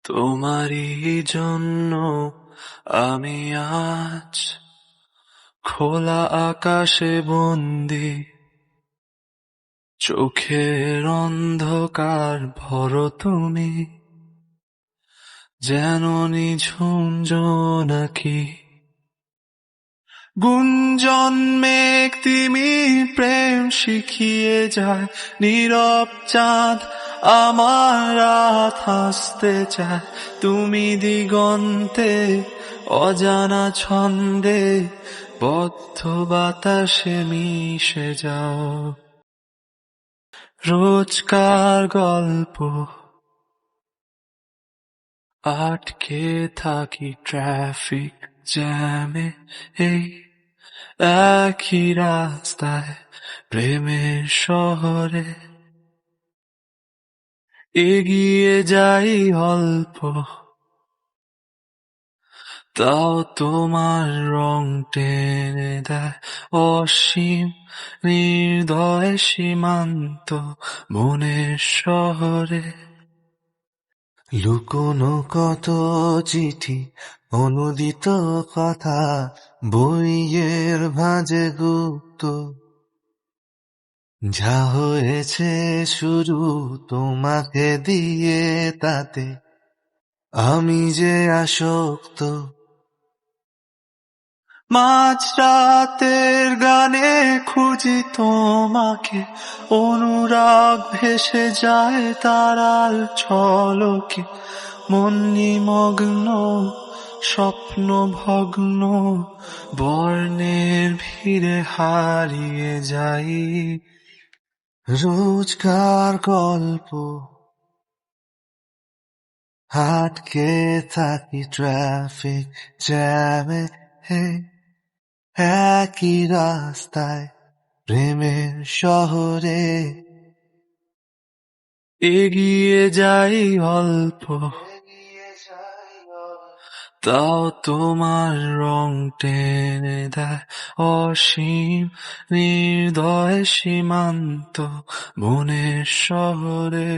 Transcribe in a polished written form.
তোমারই জন্য আমি আজ খোলা আকাশে বন্দি, চোখের অন্ধকার ভরো তুমি, যেন নিঝুম জোনাকি। গুঞ্জন মেঘ তিমি প্রেম শিখিয়ে যায়, নীরব চাঁদ আমার রাত হাসতে চায়। তুমি দিগন্তে অজানা ছন্দে বদ্ধ বাতাসে মিশে যাও। রোজকার গল্প, আটকে থাকি ট্রাফিক জ্যামে, এই একই রাস্তায় প্রেমের শহরে এগিয়ে যাই অল্প, তাও তোমার রং টেনে দেয় অসীম নির্দয় সীমান্ত মনের শহরে। লুকোনো কত চিঠি, অনুদিত কথা, বইয়ের ভাঁজে গুপ্ত, যা হয়েছে শুরু তোমাকে দিয়ে, তাতে আমি যে আসক্ত। মাঝরাতের গানে খুঁজি তোমাকে, অনুরাগ ভেসে যায় তারার ঝলকে। মন নিমগ্ন, স্বপ্ন ভগ্ন, বর্ণের ভিড়ে হারিয়ে যাই। রোজকার গল্প, আটকে থাকি ট্রাফিক জ্যামে, একই রাস্তায় প্রেমের শহরে এগিয়ে যাই অল্প, তাও তোমার রং টেনে দেয় অসীম নির্দয় সীমান্ত মনের শহরে।